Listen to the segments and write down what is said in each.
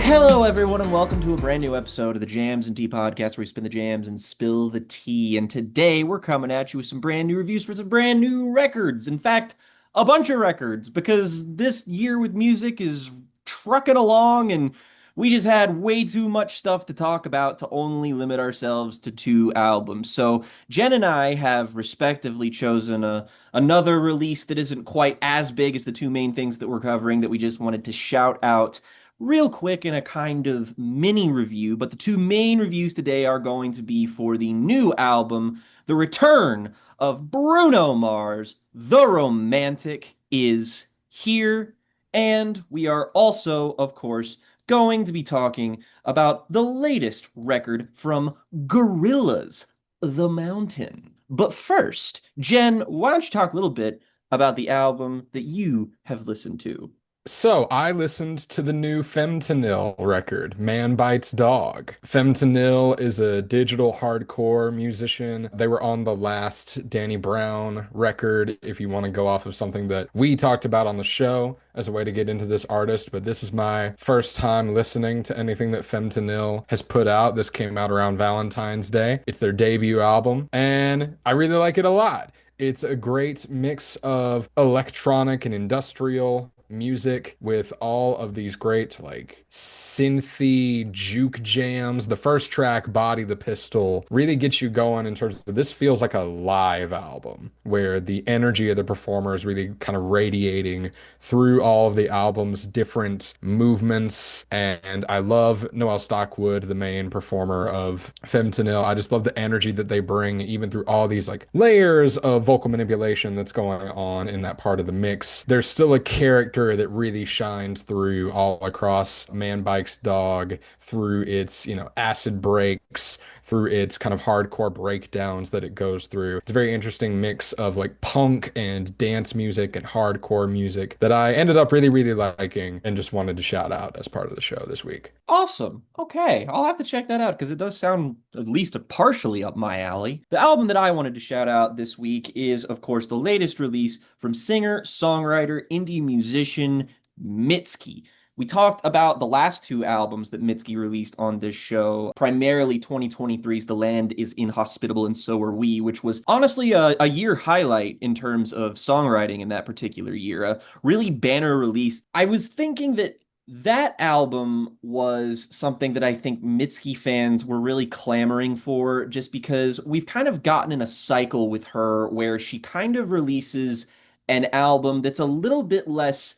Hello, everyone, and welcome to a brand new episode of the Jams and Tea podcast where we spin the jams and spill the tea. And today we're coming at you with some brand new reviews for some brand new records. In fact, a bunch of records, because this year with music is trucking along and we just had way too much stuff to talk about to only limit ourselves to two albums. So Jen and I have respectively chosen another release that isn't quite as big as the two main things that we're covering that we just wanted to shout out real quick in a kind of mini review, but the two main reviews today are going to be for the new album, The Return of Bruno Mars. The Romantic is here, and we are also, of course, going to be talking about the latest record from Gorillaz, The Mountain. But first, Jen, why don't you talk a little bit about the album that you have listened to? So I listened to the new Femtanyl record, Man Bites Dog. Femtanyl is a digital hardcore musician. They were on the last Danny Brown record, if you want to go off of something that we talked about on the show as a way to get into this artist. But this is my first time listening to anything that Femtanyl has put out. This came out around Valentine's Day. It's their debut album, and I really like it a lot. It's a great mix of electronic and industrial music with all of these great like synthy juke jams. The first track, Body the Pistol, really gets you going in terms of this feels like a live album where the energy of the performer is really kind of radiating through all of the album's different movements. And I love Noel Stockwood, the main performer of Femtanyl. I just love the energy that they bring even through all these like layers of vocal manipulation that's going on in that part of the mix. There's still a character that really shines through all across Man Bikes Dog, through its, acid breaks, through its kind of hardcore breakdowns that it goes through. It's a very interesting mix of like punk and dance music and hardcore music that I ended up really, really liking and just wanted to shout out as part of the show this week. Awesome. Okay, I'll have to check that out because it does sound at least partially up my alley. The album that I wanted to shout out this week is, of course, the latest release from singer, songwriter, indie musician Mitski. We talked about the last two albums that Mitski released on this show, primarily 2023's The Land is Inhospitable and So Are We, which was honestly a year highlight in terms of songwriting in that particular year. A really banner release. I was thinking that album was something that I think Mitski fans were really clamoring for just because we've kind of gotten in a cycle with her where she kind of releases an album that's a little bit less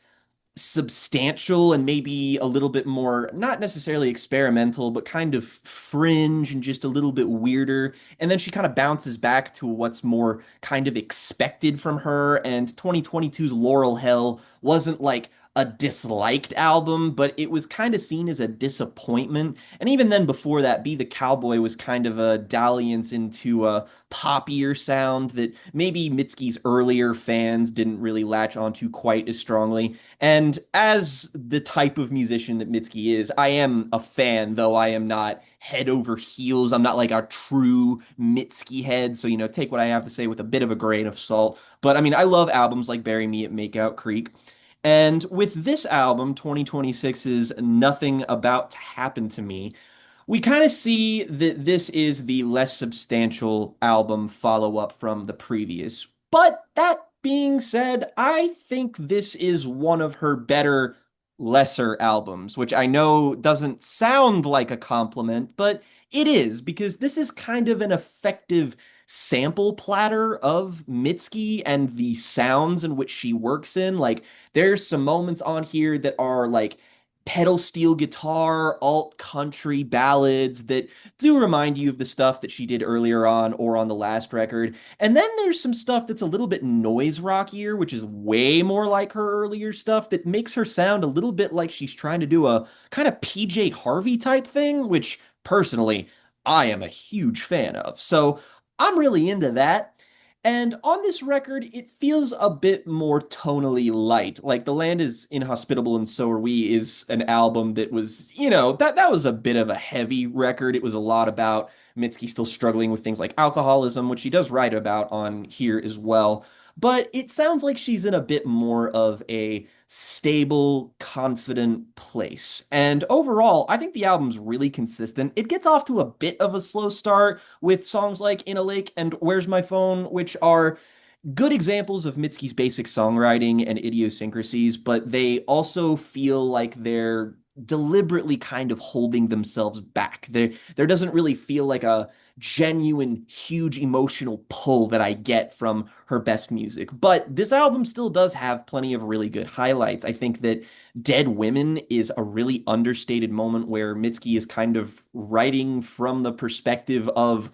substantial and maybe a little bit more, not necessarily experimental, but kind of fringe and just a little bit weirder. And then she kind of bounces back to what's more kind of expected from her. And 2022's Laurel Hell wasn't like a disliked album, but it was kind of seen as a disappointment. And even then, before that, Be the Cowboy was kind of a dalliance into a poppier sound that maybe Mitski's earlier fans didn't really latch onto quite as strongly. And as the type of musician that Mitski is, I am a fan, though I am not head over heels. I'm not like a true Mitski head, so take what I have to say with a bit of a grain of salt. But I mean, I love albums like Bury Me at Makeout Creek. And with this album, 2026's Nothing About to Happen to Me, we kind of see that this is the less substantial album follow-up from the previous. But that being said, I think this is one of her better, lesser albums, which I know doesn't sound like a compliment, but it is, because this is kind of an effective sample platter of Mitski and the sounds in which she works in. Like, there's some moments on here that are like pedal steel guitar, alt country ballads that do remind you of the stuff that she did earlier on or on the last record. And then there's some stuff that's a little bit noise rockier, which is way more like her earlier stuff that makes her sound a little bit like she's trying to do a kind of PJ Harvey type thing, which personally I am a huge fan of. So I'm really into that. And on this record, it feels a bit more tonally light. Like The Land is Inhospitable and So Are We is an album that was, that was a bit of a heavy record. It was a lot about Mitski still struggling with things like alcoholism, which she does write about on here as well. but it sounds like she's in a bit more of a stable, confident place. And overall, I think the album's really consistent. It gets off to a bit of a slow start with songs like In a Lake and Where's My Phone, which are good examples of Mitski's basic songwriting and idiosyncrasies, but they also feel like they're deliberately kind of holding themselves back. There doesn't really feel like a genuine, huge emotional pull that I get from her best music. But this album still does have plenty of really good highlights. I think that Dead Women is a really understated moment where Mitski is kind of writing from the perspective of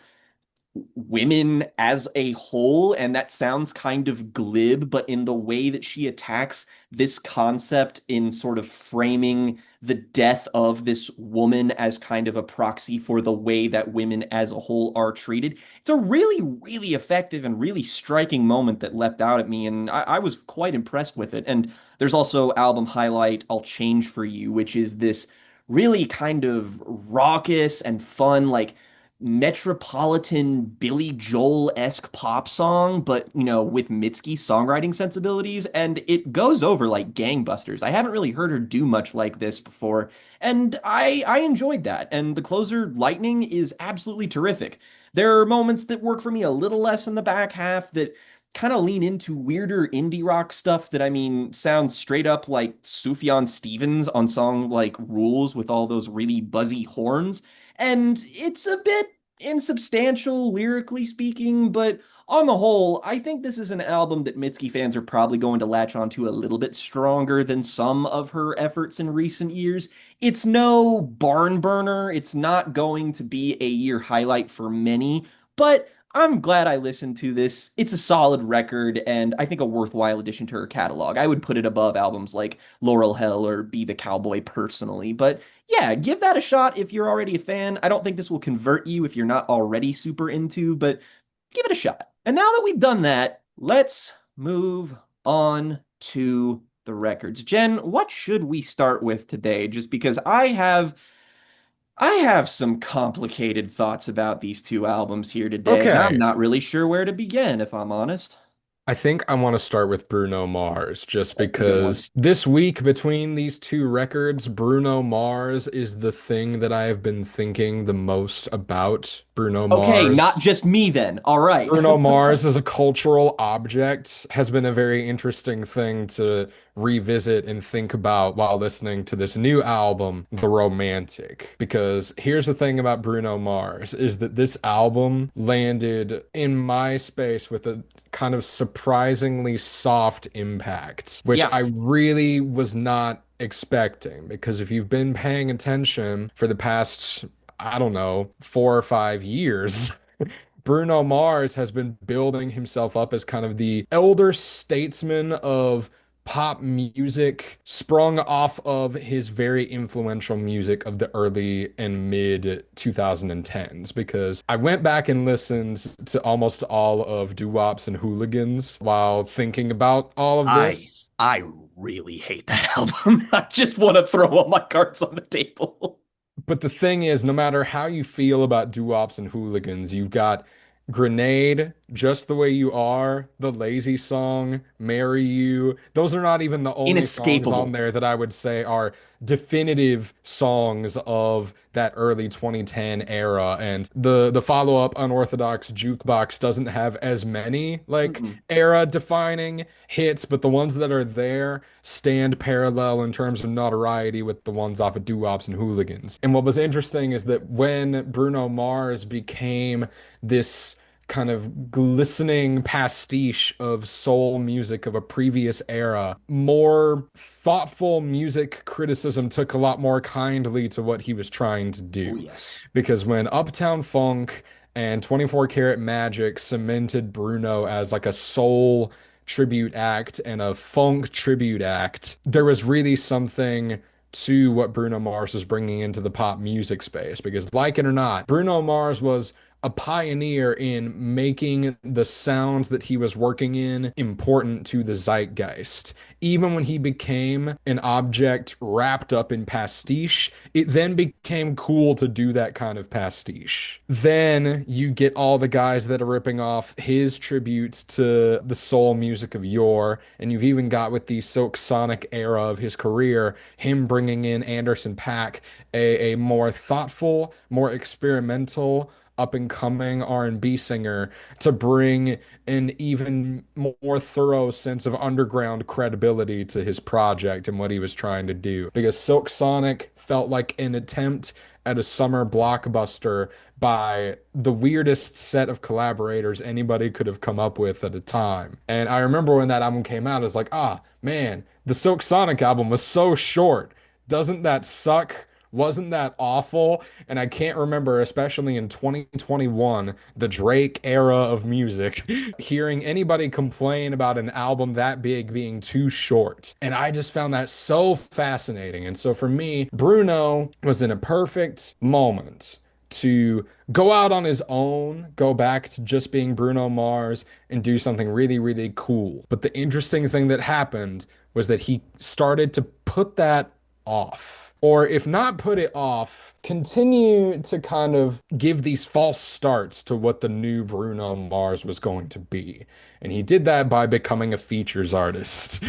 women as a whole, and that sounds kind of glib, but in the way that she attacks this concept in sort of framing the death of this woman as kind of a proxy for the way that women as a whole are treated, it's a really, really effective and really striking moment that leapt out at me, and I was quite impressed with it. And there's also album highlight I'll Change for You, which is this really kind of raucous and fun, like metropolitan Billy Joel-esque pop song, but with Mitski songwriting sensibilities, and it goes over like gangbusters. I haven't really heard her do much like this before, and I enjoyed that. And the closer, Lightning, is absolutely terrific. There are moments that work for me a little less in the back half that kind of lean into weirder indie rock stuff that sounds straight up like Sufjan Stevens on song like Rules with all those really buzzy horns. And it's a bit insubstantial lyrically speaking, but on the whole, I think this is an album that Mitski fans are probably going to latch onto a little bit stronger than some of her efforts in recent years. It's no barn burner, it's not going to be a year highlight for many, but I'm glad I listened to this. It's a solid record and I think a worthwhile addition to her catalog. I would put it above albums like Laurel Hell or Be the Cowboy personally, but yeah, give that a shot if you're already a fan. I don't think this will convert you if you're not already super into, but give it a shot. And now that we've done that, let's move on to the records. Jen, what should we start with today? Just because I have some complicated thoughts about these two albums here today, and I'm Okay. not really sure where to begin, if I'm honest. I think I want to start with Bruno Mars just That's a good one. because this week between these two records, Bruno Mars is the thing that I have been thinking the most about. Bruno Okay, Mars not just me then. All right. Bruno Mars as a cultural object has been a very interesting thing to revisit and think about while listening to this new album, The Romantic. Because here's the thing about Bruno Mars is that this album landed in my space with a kind of surprisingly soft impact, which Yeah. I really was not expecting. Because if you've been paying attention for the past, I don't know, 4 or 5 years, Bruno Mars has been building himself up as kind of the elder statesman of pop music, sprung off of his very influential music of the early and mid 2010s. Because I went back and listened to almost all of Doo-Wops and Hooligans while thinking about all of I this. I really hate that album. I just want to throw all my cards on the table. But the thing is, no matter how you feel about doo-wops and hooligans, you've got Grenade, Just the Way You Are, The Lazy Song, Marry You. Those are not even the only songs on Inescapable. there that I would say are definitive songs of that early 2010 era. And the follow-up Unorthodox Jukebox doesn't have as many like Mm-mm. era defining hits, but the ones that are there stand parallel in terms of notoriety with the ones off of Doo-Wops and Hooligans. And what was interesting is that when Bruno Mars became this kind of glistening pastiche of soul music of a previous era, more thoughtful music criticism took a lot more kindly to what he was trying to Oh, do. yes. Because when Uptown Funk and 24 Karat Magic cemented Bruno as like a soul tribute act and a funk tribute act, there was really something to what Bruno Mars was bringing into the pop music space. Because, like it or not, Bruno Mars was a pioneer in making the sounds that he was working in important to the zeitgeist. Even when he became an object wrapped up in pastiche, it then became cool to do that kind of pastiche. Then you get all the guys that are ripping off his tributes to the soul music of yore, and you've even got with the Silk Sonic era of his career, him bringing in Anderson .Paak, a more thoughtful, more experimental, up and coming R&B singer to bring an even more thorough sense of underground credibility to his project and what he was trying to do. Because Silk Sonic felt like an attempt at a summer blockbuster by the weirdest set of collaborators anybody could have come up with at a time. And I remember when that album came out, I was like, ah, man, the Silk Sonic album was so short. Doesn't that suck? Wasn't that awful? And I can't remember, especially in 2021, the Drake era of music, hearing anybody complain about an album that big being too short. And I just found that so fascinating. And so for me, Bruno was in a perfect moment to go out on his own, go back to just being Bruno Mars and do something really, really cool. But the interesting thing that happened was that he started to put that off. Or if not put it off, continue to kind of give these false starts to what the new Bruno Mars was going to be. And he did that by becoming a features artist.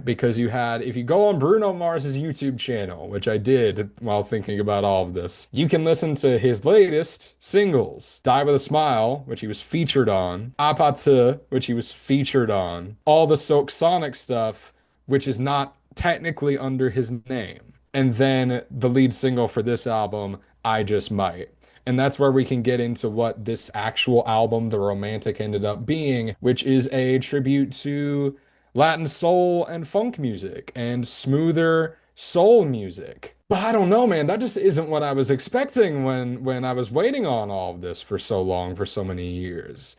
Because you had, if you go on Bruno Mars's YouTube channel, which I did while thinking about all of this, you can listen to his latest singles, Die With a Smile, which he was featured on, Apatu, which he was featured on, all the Silk Sonic stuff, which is not technically under his name. And then the lead single for this album, I Just Might. And that's where we can get into what this actual album, The Romantic, ended up being, which is a tribute to Latin soul and funk music and smoother soul music. But I don't know, man, that just isn't what I was expecting when I was waiting on all of this for so long, for so many years.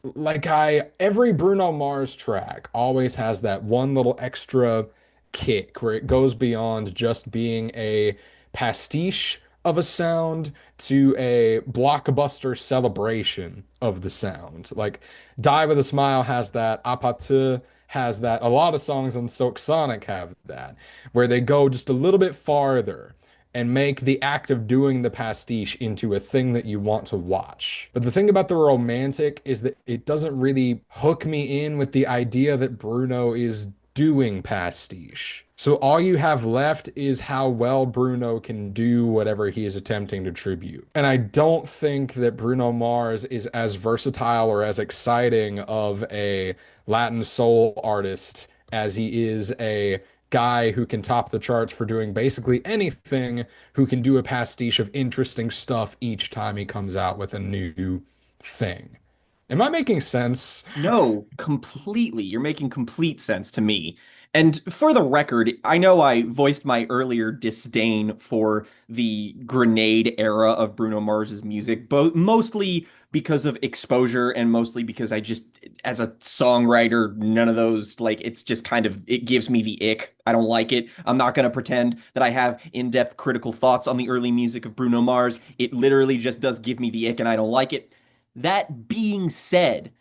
Every Bruno Mars track always has that one little extra kick where it goes beyond just being a pastiche of a sound to a blockbuster celebration of the sound. Like Die With a Smile has that, Apatu has that. A lot of songs on Silk Sonic have that, where they go just a little bit farther and make the act of doing the pastiche into a thing that you want to watch. But the thing about The Romantic is that it doesn't really hook me in with the idea that Bruno is doing pastiche. So all you have left is how well Bruno can do whatever he is attempting to tribute. And I don't think that Bruno Mars is as versatile or as exciting of a Latin soul artist as he is a guy who can top the charts for doing basically anything, who can do a pastiche of interesting stuff each time he comes out with a new thing. Am I making sense? No, completely. You're making complete sense to me. And for the record, I know I voiced my earlier disdain for the grenade era of Bruno Mars's music, but mostly because of exposure and mostly because I just, as a songwriter, none of those, like, it's just kind of, it gives me the ick. I don't like it. I'm not going to pretend that I have in-depth critical thoughts on the early music of Bruno Mars. It literally just does give me the ick and I don't like it. That being said,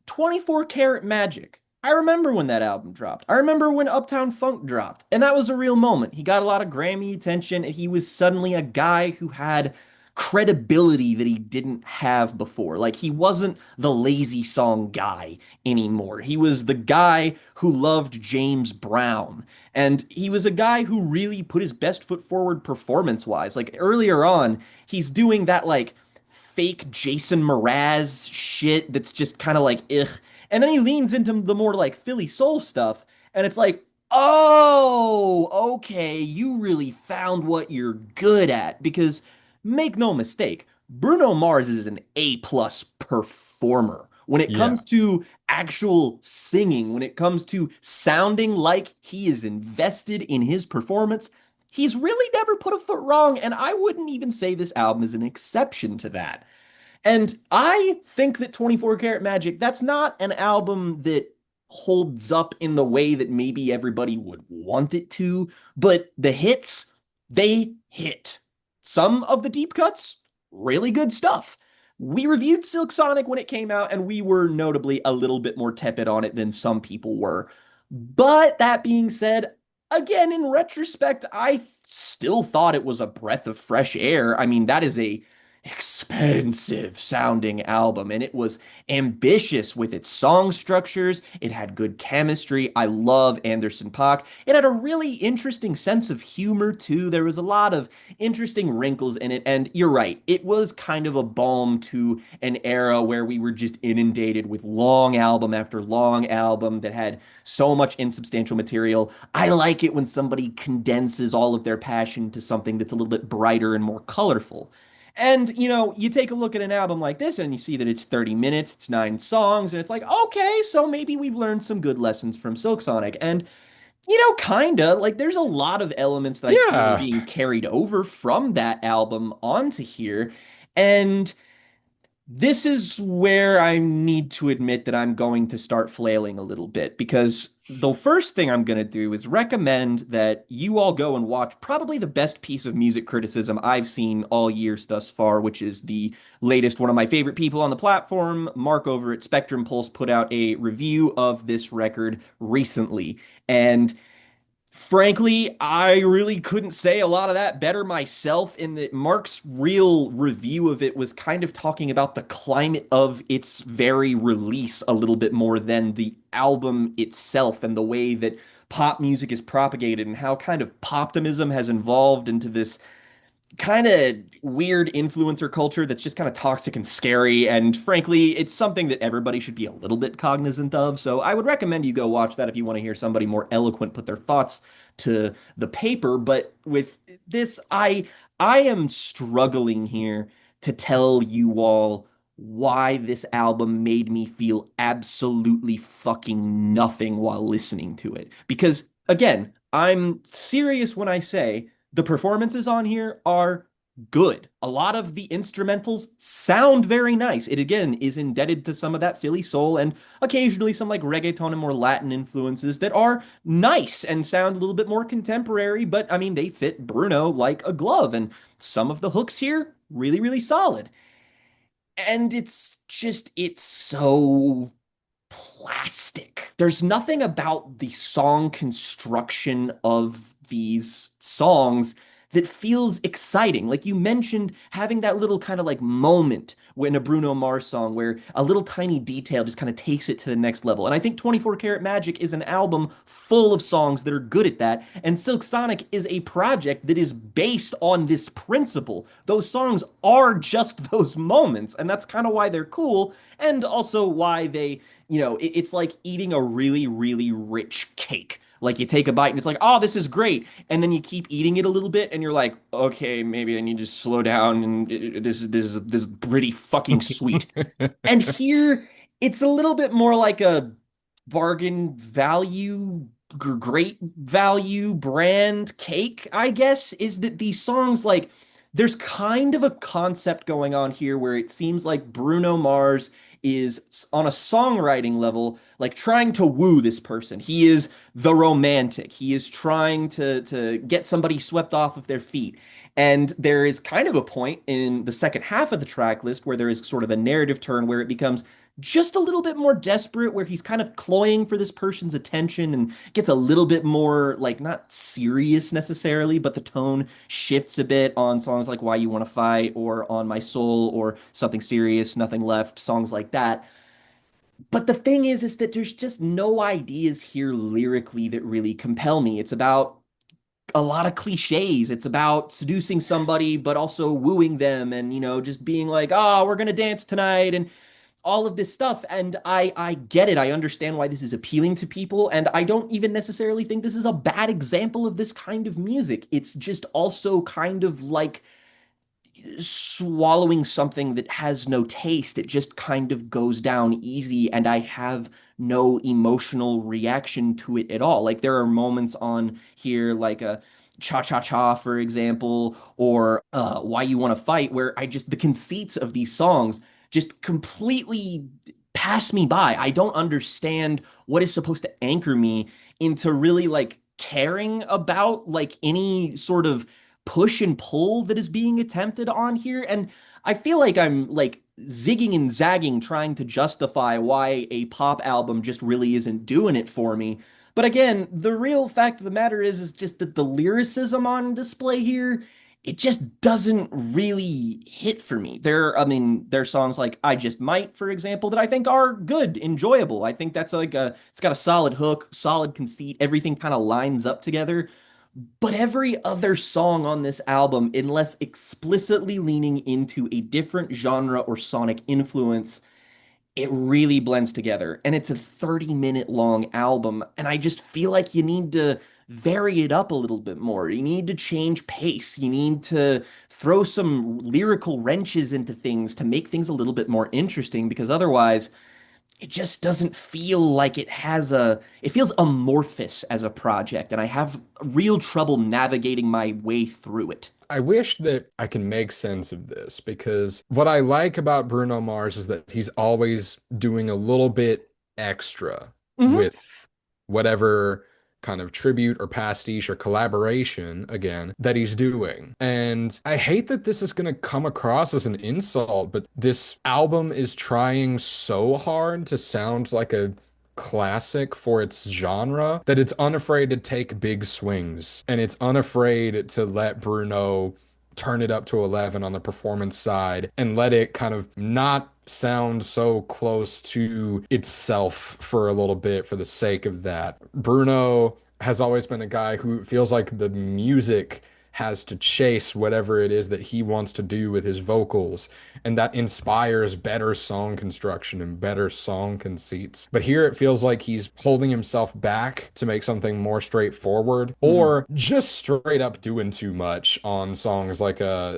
24 Karat Magic. I remember when that album dropped. I remember when Uptown Funk dropped. And that was a real moment. He got a lot of Grammy attention, and he was suddenly a guy who had credibility that he didn't have before. Like, he wasn't the lazy song guy anymore. He was the guy who loved James Brown. And he was a guy who really put his best foot forward performance-wise. Like, earlier on, he's doing that, like, fake Jason Mraz shit that's just kind of like, ugh. And then he leans into the more like Philly soul stuff, and it's like, oh, okay, you really found what you're good at. Because make no mistake, Bruno Mars is an A-plus performer. When it Yeah. comes to actual singing, when it comes to sounding like he is invested in his performance, he's really never put a foot wrong, and I wouldn't even say this album is an exception to that. And I think that 24 Karat Magic, that's not an album that holds up in the way that maybe everybody would want it to, but the hits, they hit. Some of the deep cuts, really good stuff. We reviewed Silk Sonic when it came out, and we were notably a little bit more tepid on it than some people were. But that being said, again, in retrospect, I still thought it was a breath of fresh air. I mean, that is a expensive sounding album, and it was ambitious with its song structures. It had good chemistry. I love Anderson .Paak. It had a really interesting sense of humor too. There was a lot of interesting wrinkles in it, and you're right, it was kind of a balm to an era where we were just inundated with long album after long album that had so much insubstantial material. I like it when somebody condenses all of their passion to something that's a little bit brighter and more colorful. And, you take a look at an album like this and you see that it's 30 minutes, it's 9 songs, and it's like, okay, so maybe we've learned some good lessons from Silk Sonic. And, kinda, like, there's a lot of elements that I feel are Yeah. being carried over from that album onto here. And this is where I need to admit that I'm going to start flailing a little bit because the first thing I'm going to do is recommend that you all go and watch probably the best piece of music criticism I've seen all years thus far, which is the latest. One of my favorite people on the platform, Mark over at Spectrum Pulse, put out a review of this record recently. And frankly, I really couldn't say a lot of that better myself, in that Mark's real review of it was kind of talking about the climate of its very release a little bit more than the album itself, and the way that pop music is propagated and how kind of poptimism has evolved into this kind of weird influencer culture that's just kind of toxic and scary. And frankly, it's something that everybody should be a little bit cognizant of. So I would recommend you go watch that if you want to hear somebody more eloquent put their thoughts to the paper. But with this, I am struggling here to tell you all why this album made me feel absolutely fucking nothing while listening to it. Because again, I'm serious when I say the performances on here are good. A lot of the instrumentals sound very nice. It again is indebted to some of that Philly soul and occasionally some like reggaeton and more Latin influences that are nice and sound a little bit more contemporary, but I mean, they fit Bruno like a glove. And some of the hooks here, really, really solid. And it's so plastic. There's nothing about the song construction of these songs that feels exciting. Like you mentioned, having that little kind of like moment in a Bruno Mars song where a little tiny detail just kind of takes it to the next level. And I think 24 Karat Magic is an album full of songs that are good at that. And Silk Sonic is a project that is based on this principle. Those songs are just those moments. And that's kind of why they're cool. And also why they, it's like eating a really, really rich cake. Like you take a bite and it's like, oh, this is great. And then you keep eating it a little bit and you're like, okay, maybe I need to slow down and this is pretty fucking sweet. And here it's a little bit more like a bargain value, great value brand cake, I guess, is that these songs like there's kind of a concept going on here where it seems like Bruno Mars is on a songwriting level like trying to woo this person. He is the romantic. He is trying to get somebody swept off of their feet. And there is kind of a point in the second half of the track list where there is sort of a narrative turn where it becomes just a little bit more desperate, where he's kind of cloying for this person's attention and gets a little bit more like not serious necessarily, but the tone shifts a bit on songs like Why You Want to Fight or On My Soul or Something Serious, Nothing Left, songs like that. But the thing is that there's just no ideas here lyrically that really compel me. It's about a lot of cliches. It's about seducing somebody, but also wooing them and, just being like, oh, we're going to dance tonight and all of this stuff. And I get it. I understand why this is appealing to people. And I don't even necessarily think this is a bad example of this kind of music. It's just also kind of like swallowing something that has no taste. It just kind of goes down easy, and I have no emotional reaction to it at all. Like there are moments on here, like a Cha Cha Cha, for example, or Why You Want to Fight, where the conceits of these songs just completely pass me by. I don't understand what is supposed to anchor me into really like caring about like any sort of push and pull that is being attempted on here. And I feel like I'm like zigging and zagging trying to justify why a pop album just really isn't doing it for me. But again, the real fact of the matter is just that the lyricism on display here, it just doesn't really hit for me. I mean, there's songs like I Just Might, for example, that I think are good, enjoyable. I think that's like it's got a solid hook, solid conceit, everything kind of lines up together. But every other song on this album, unless explicitly leaning into a different genre or sonic influence, it really blends together. And it's a 30-minute long album. And I just feel like you need to vary it up a little bit more. You need to change pace. You need to throw some lyrical wrenches into things to make things a little bit more interesting because otherwise, it just doesn't feel like it feels amorphous as a project, and I have real trouble navigating my way through it. I wish that I can make sense of this because what I like about Bruno Mars is that he's always doing a little bit extra Hmm. with whatever kind of tribute or pastiche or collaboration again that he's doing. And I hate that this is going to come across as an insult, but this album is trying so hard to sound like a classic for its genre that it's unafraid to take big swings and it's unafraid to let Bruno turn it up to 11 on the performance side and let it kind of not sound so close to itself for a little bit for the sake of that. Bruno has always been a guy who feels like the music has to chase whatever it is that he wants to do with his vocals, and that inspires better song construction and better song conceits. But here it feels like he's holding himself back to make something more straightforward, Hmm. or just straight up doing too much on songs like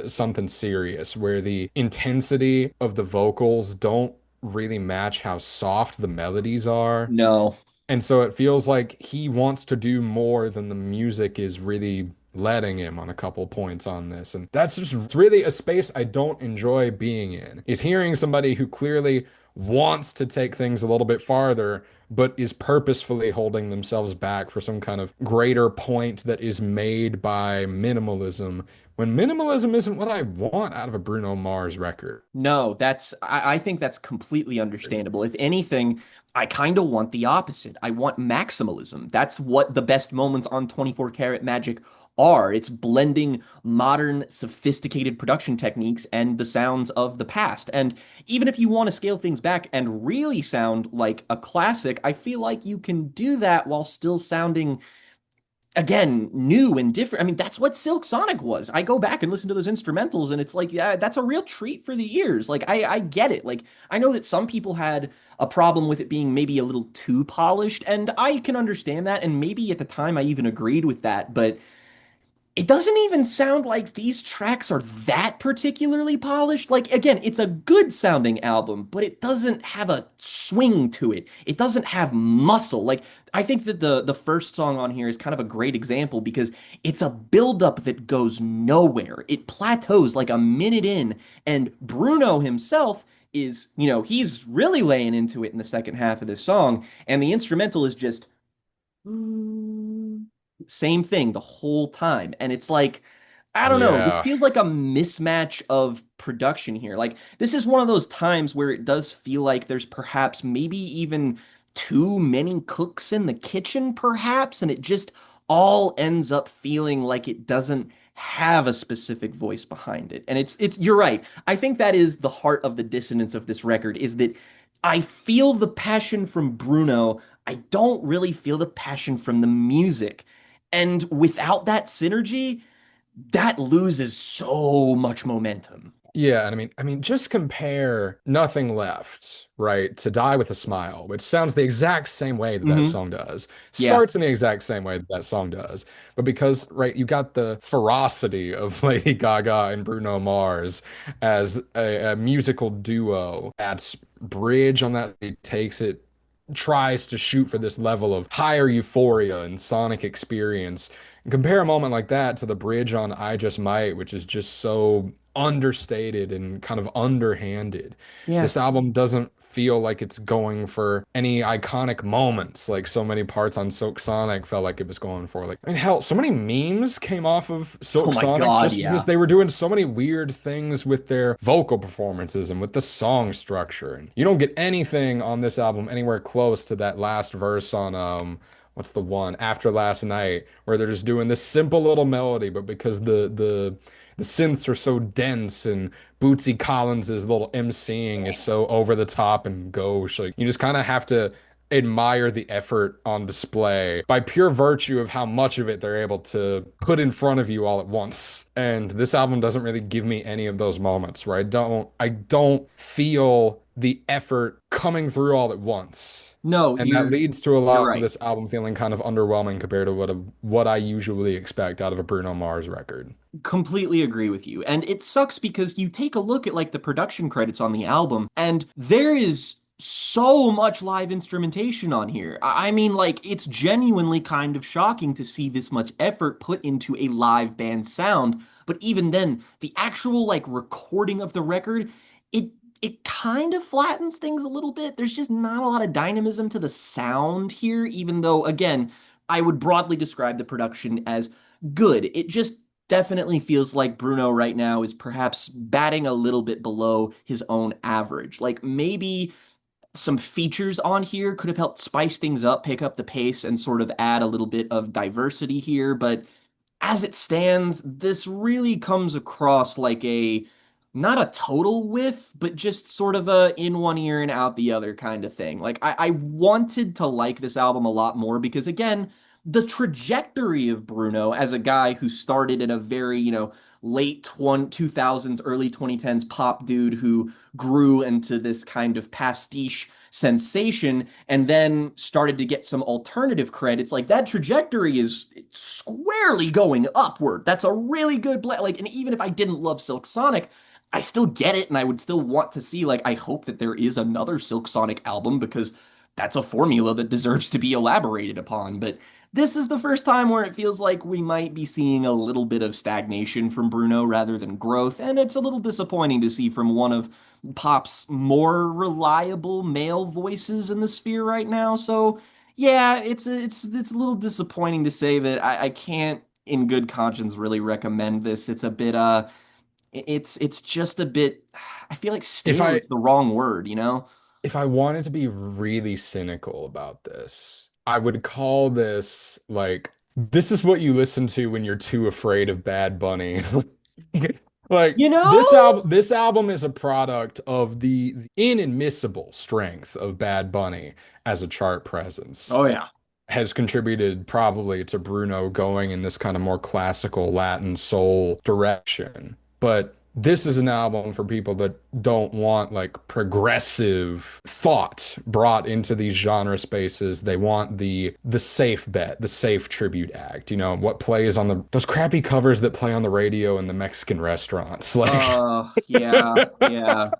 Something Serious, where the intensity of the vocals don't really match how soft the melodies are. No. And so it feels like he wants to do more than the music is really letting him on a couple points on this. And that's just it's really a space I don't enjoy being in, is hearing somebody who clearly wants to take things a little bit farther, but is purposefully holding themselves back for some kind of greater point that is made by minimalism, when minimalism isn't what I want out of a Bruno Mars record. No, I think that's completely understandable. If anything, I kind of want the opposite. I want maximalism. That's what the best moments on 24 Karat Magic are. It's blending modern, sophisticated production techniques and the sounds of the past. And even if you want to scale things back and really sound like a classic, I feel like you can do that while still sounding again new and different. I mean, that's what Silk Sonic was. I go back and listen to those instrumentals and it's like, yeah, that's a real treat for the ears. Like I get it. Like I know that some people had a problem with it being maybe a little too polished, and I can understand that, and maybe at the time I even agreed with that, but it doesn't even sound like these tracks are that particularly polished. Like, again, it's a good sounding album, but it doesn't have a swing to it. It doesn't have muscle. Like, I think that the first song on here is kind of a great example because it's a buildup that goes nowhere. It plateaus like a minute in, and Bruno himself is, he's really laying into it in the second half of this song, and the instrumental is just same thing the whole time. And it's like, I don't know, this Yeah. feels like a mismatch of production here. Like, this is one of those times where it does feel like there's perhaps maybe even too many cooks in the kitchen, perhaps, and it just all ends up feeling like it doesn't have a specific voice behind it. And you're right. I think that is the heart of the dissonance of this record is that I feel the passion from Bruno. I don't really feel the passion from the music. And without that synergy, that loses so much momentum. Yeah, and I mean, just compare Nothing Left, right, to Die with a Smile, which sounds the exact same way that that Hmm. song does, Yeah. starts in the exact same way that that song does, but because, right, you got the ferocity of Lady Gaga and Bruno Mars as a musical duo. That's bridge on that, he takes it, tries to shoot for this level of higher euphoria and sonic experience. Compare a moment like that to the bridge on I Just Might, which is just so understated and kind of underhanded. Yeah. This album doesn't feel like it's going for any iconic moments like so many parts on Silk Sonic felt like it was going for. Like, I mean, hell, so many memes came off of Oh Silk my Sonic God, just because yeah. they were doing so many weird things with their vocal performances and with the song structure. And you don't get anything on this album anywhere close to that last verse on what's the one after last night where they're just doing this simple little melody, but because the synths are so dense and Bootsy Collins's little emceeing is so over the top and gauche, like you just kind of have to admire the effort on display by pure virtue of how much of it they're able to put in front of you all at once. And this album doesn't really give me any of those moments where I don't feel the effort coming through all at once. No, And that leads to a you're lot of right. this album feeling kind of underwhelming compared to what I usually expect out of a Bruno Mars record. Completely agree with you. And it sucks because you take a look at like the production credits on the album, and there is so much live instrumentation on here. I mean, like, it's genuinely kind of shocking to see this much effort put into a live band sound. But even then, the actual like recording of the record, it it kind of flattens things a little bit. There's just not a lot of dynamism to the sound here, even though, again, I would broadly describe the production as good. It just definitely feels like Bruno right now is perhaps batting a little bit below his own average. Like maybe some features on here could have helped spice things up, pick up the pace, and sort of add a little bit of diversity here. But as it stands, this really comes across like a not a total whiff, but just sort of a in one ear and out the other kind of thing. Like I wanted to like this album a lot more because again, the trajectory of Bruno as a guy who started in a very, late 2000s, early 2010s pop dude who grew into this kind of pastiche sensation and then started to get some alternative credits. Like that trajectory is squarely going upward. That's a really good like, and even if I didn't love Silk Sonic, I still get it and I would still want to see, like, I hope that there is another Silk Sonic album because that's a formula that deserves to be elaborated upon. But this is the first time where it feels like we might be seeing a little bit of stagnation from Bruno rather than growth, and it's a little disappointing to see from one of pop's more reliable male voices in the sphere right now. So yeah, it's a little disappointing to say that I can't in good conscience really recommend this. It's a bit it's just a bit, I feel like If stale I is the wrong word, you know? if I wanted to be really cynical about this, I would call this like this is what you listen to when you're too afraid of Bad Bunny. Like You know? this album is a product of the inadmissible strength of Bad Bunny as a chart presence. Oh yeah. Has contributed probably to Bruno going in this kind of more classical Latin soul direction. But this is an album for people that don't want like progressive thought brought into these genre spaces. They want the safe bet, the safe tribute act. You know, what plays on the those crappy covers that play on the radio in the Mexican restaurants. Like Yeah, yeah.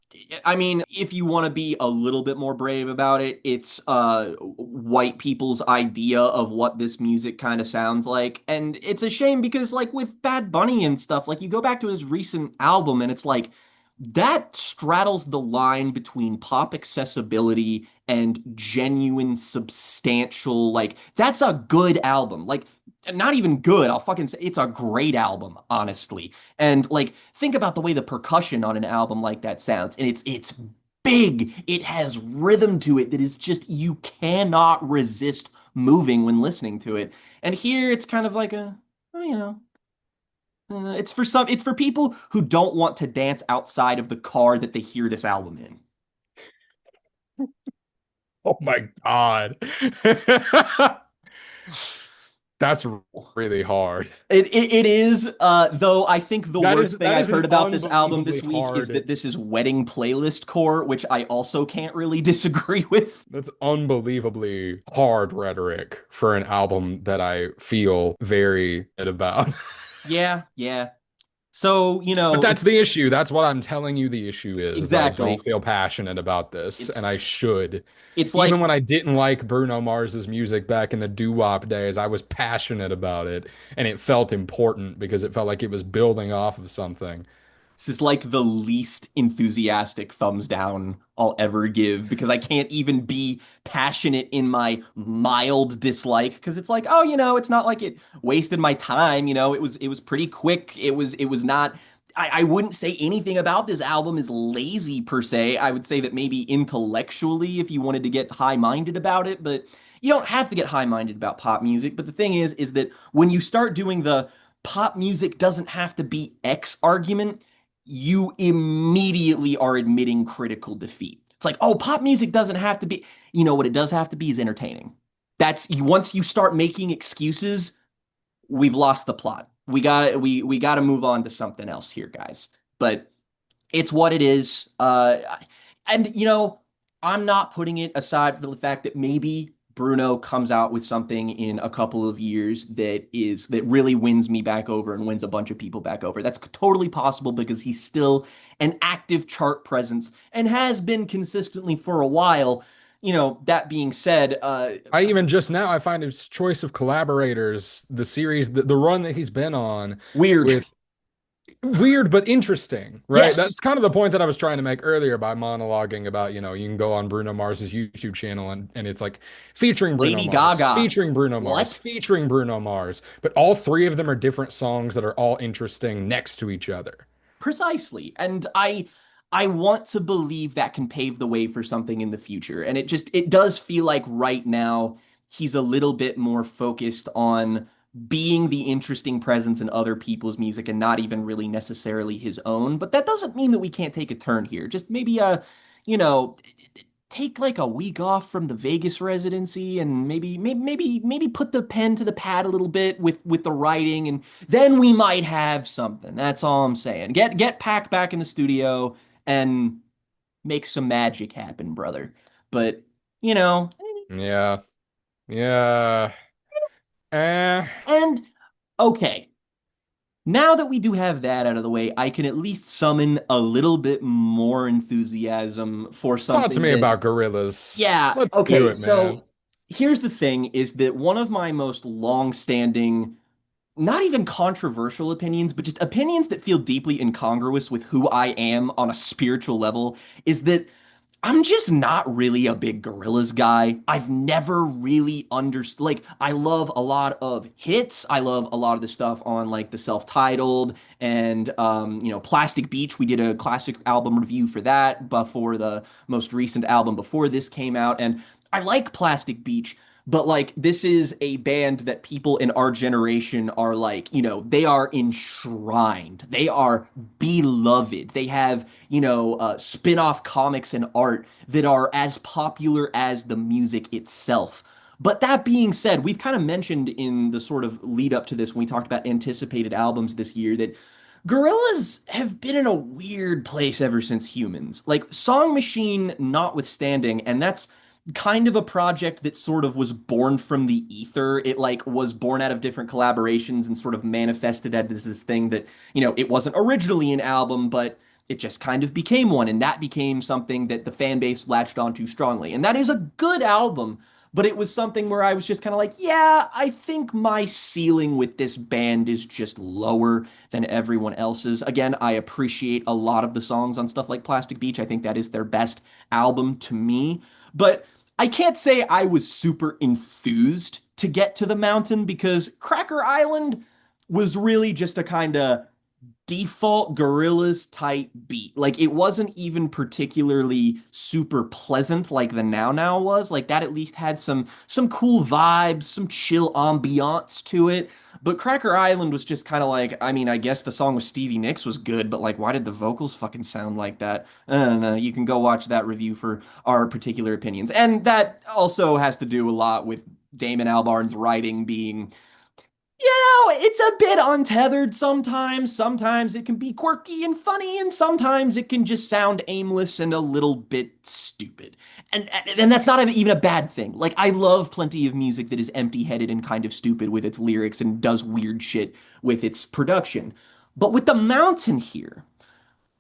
I mean, if you want to be a little bit more brave about it, it's white people's idea of what this music kind of sounds like. And it's a shame because like with Bad Bunny and stuff, like you go back to his recent album and it's like that straddles the line between pop accessibility and genuine substantial, like that's a good album. Like not even good, I'll fucking say it's a great album, honestly. And like think about the way the percussion on an album like that sounds. And it's big. It has rhythm to it that is just you cannot resist moving when listening to it. And here it's kind of like a, well, it's for people who don't want to dance outside of the car that they hear this album in. oh my God. That's really hard. It is, though I think the That worst is thing that I've is an heard about this album unbelievably this week is hard. that this is wedding playlist core, which I also can't really disagree with. That's unbelievably hard rhetoric for an album that I feel very good about. Yeah, yeah. So, But if that's the issue. That's what I'm telling you the issue is that I don't exactly, feel passionate about this, and I it's should. it's Even like when I didn't like Bruno Mars's music back in the doo-wop days, I was passionate about it, and it felt important because it felt like it was building off of something. This is like the least enthusiastic thumbs down I'll ever give because I can't even be passionate in my mild dislike because it's like, oh, it's not like it wasted my time, it was pretty quick. It was not I wouldn't say anything about this album is lazy per se. I would say that maybe intellectually if you wanted to get high-minded about it, but you don't have to get high-minded about pop music. But the thing is that when you start doing the pop music doesn't have to be X argument, you immediately are admitting critical defeat. It's like, oh, pop music doesn't have to be, what it does have to be is entertaining. That's once you start making excuses, we've lost the plot. We gotta move on to something else here, guys. But it's what it is. And I'm not putting it aside for the fact that maybe Bruno comes out with something in a couple of years that really wins me back over and wins a bunch of people back over. That's totally possible because he's still an active chart presence and has been consistently for a while. That being said, I even just now I find his choice of collaborators, the series, the run that he's been on weird. with weird but interesting, right? Yes, That's kind of the point that I was trying to make earlier by monologuing about, you can go on Bruno Mars's YouTube channel and it's like featuring Bruno Lady Mars, Gaga. featuring Bruno Mars, What? featuring Bruno Mars, but all three of them are different songs that are all interesting next to each other. Precisely. And I want to believe that can pave the way for something in the future. And it does feel like right now he's a little bit more focused on being the interesting presence in other people's music and not even really necessarily his own. But that doesn't mean that we can't take a turn here. Just maybe you know, take like a week off from the Vegas residency and maybe put the pen to the pad a little bit with the writing, and then we might have something. That's all I'm saying. Get Pac back in the studio and make some magic happen, brother. But you know, Yeah. Yeah. Eh. and okay. Now that we do have that out of the way, I can at least summon a little bit more enthusiasm for Talk to something me that, about Gorillaz. yeah, Let's do okay. it, man. So here's the thing is that one of my most long-standing, not even controversial opinions, but just opinions that feel deeply incongruous with who I am on a spiritual level is that I'm just not really a big Gorillaz guy. I've never really understood. Like, I love a lot of hits. I love a lot of the stuff on like the self-titled and Plastic Beach. We did a classic album review for that before the most recent album before this came out, and I like Plastic Beach. But like this is a band that people in our generation are like, they are enshrined. They are beloved. They have, spin-off comics and art that are as popular as the music itself. But that being said, we've kind of mentioned in the sort of lead up to this when we talked about anticipated albums this year that Gorillaz have been in a weird place ever since Humans. Like Song Machine notwithstanding, and that's kind of a project that sort of was born from the ether. It like was born out of different collaborations and sort of manifested as this thing that, it wasn't originally an album, but it just kind of became one. And that became something that the fan base latched onto strongly. And that is a good album, but it was something where I was just kind of like, yeah, I think my ceiling with this band is just lower than everyone else's. Again, I appreciate a lot of the songs on stuff like Plastic Beach. I think that is their best album to me. But I can't say I was super enthused to get to the mountain because Cracker Island was really just a kind of default Gorillaz type beat. Like it wasn't even particularly super pleasant like the Now Now was. Like that at least had some cool vibes, some chill ambiance to it. But Cracker Island was just kind of like, I mean, I guess the song with Stevie Nicks was good, but like why did the vocals fucking sound like that? I don't know. You can go watch that review for our particular opinions. And that also has to do a lot with Damon Albarn's writing being, it's a bit untethered sometimes. Sometimes it can be quirky and funny, and sometimes it can just sound aimless and a little bit stupid. And that's not even a bad thing. Like I love plenty of music that is empty-headed and kind of stupid with its lyrics and does weird shit with its production. But with The Mountain here,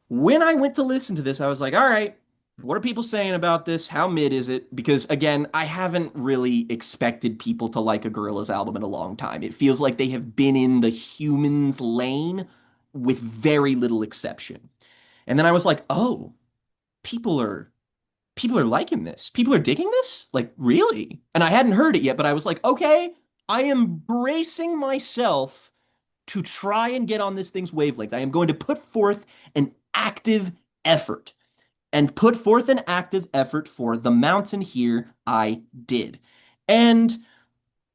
when I went to listen to this, I was like, all right, what are people saying about this? How mid is it? Because again, I haven't really expected people to like a Gorillaz album in a long time. It feels like they have been in the Humans lane with very little exception. And then I was like, oh, people are people are liking this. People are digging this? Like, really? And I hadn't heard it yet, but I was like, okay, I am bracing myself to try and get on this thing's wavelength. I am going to put forth an active effort. And put forth an active effort for the mountain here. I did. And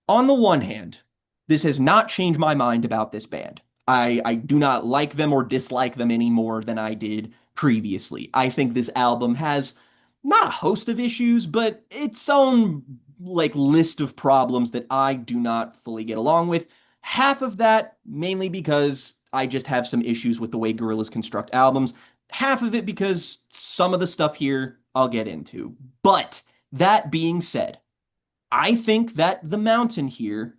on the one hand, this has not changed my mind about this band. I do not like them or dislike them any more than I did previously. I think this album has not a host of issues, but its own like list of problems that I do not fully get along with. Half of that mainly because I just have some issues with the way Gorillaz construct albums. Half of it because some of the stuff here I'll get into. But that being said, I think that The Mountain here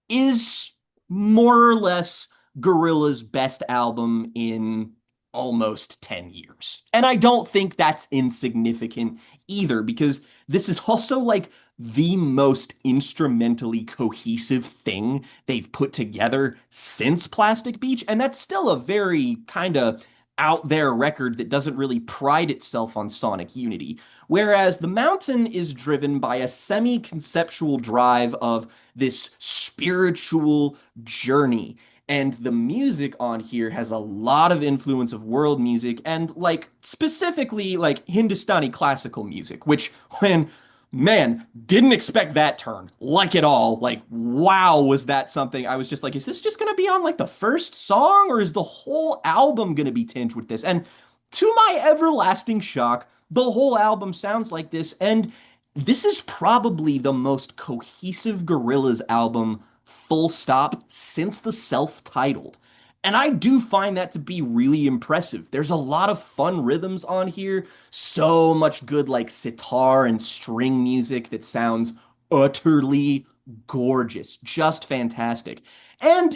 is more or less Gorillaz' best album in almost 10 years. And I don't think that's insignificant either, because this is also like the most instrumentally cohesive thing they've put together since Plastic Beach. And that's still a very kind of out there record that doesn't really pride itself on sonic unity. Whereas The Mountain is driven by a semi-conceptual drive of this spiritual journey. And the music on here has a lot of influence of world music and like specifically like Hindustani classical music, which when man, didn't expect that turn like at all. Like, wow, was that something? I was just like, is this just going to be on like the first song or is the whole album going to be tinged with this? And to my everlasting shock, the whole album sounds like this. And this is probably the most cohesive Gorillaz album, full stop, since the self-titled. And I do find that to be really impressive. There's a lot of fun rhythms on here, so much good like sitar and string music that sounds utterly gorgeous, just fantastic. And,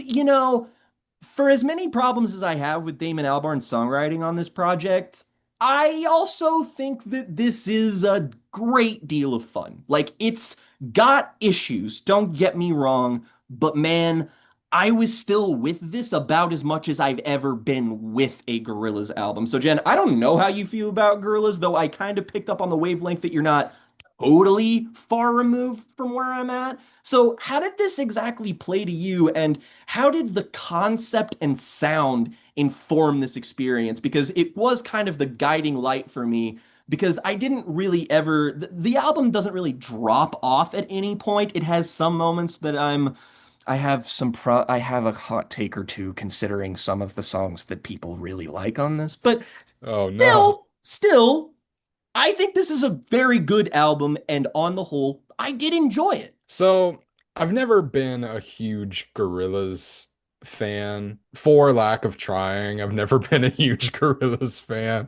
for as many problems as I have with Damon Albarn's songwriting on this project, I also think that this is a great deal of fun. Like, it's got issues, don't get me wrong, but man, I was still with this about as much as I've ever been with a Gorillaz album. So, Jen, I don't know how you feel about Gorillaz, though I kind of picked up on the wavelength that you're not totally far removed from where I'm at. So, how did this exactly play to you, and how did the concept and sound inform this experience? Because it was kind of the guiding light for me. Because I didn't really ever, the album doesn't really drop off at any point. It has some moments that I have a hot take or two considering some of the songs that people really like on this. But Oh no. still, I think this is a very good album, and on the whole, I did enjoy it. So I've never been a huge Gorillaz fan for lack of trying. I've never been a huge Gorillaz fan.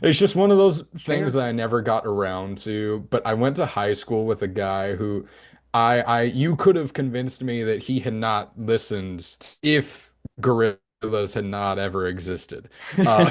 It's just one of those things Fair. that I never got around to. But I went to high school with a guy who you could have convinced me that he had not listened if Gorillaz had not ever existed. Uh,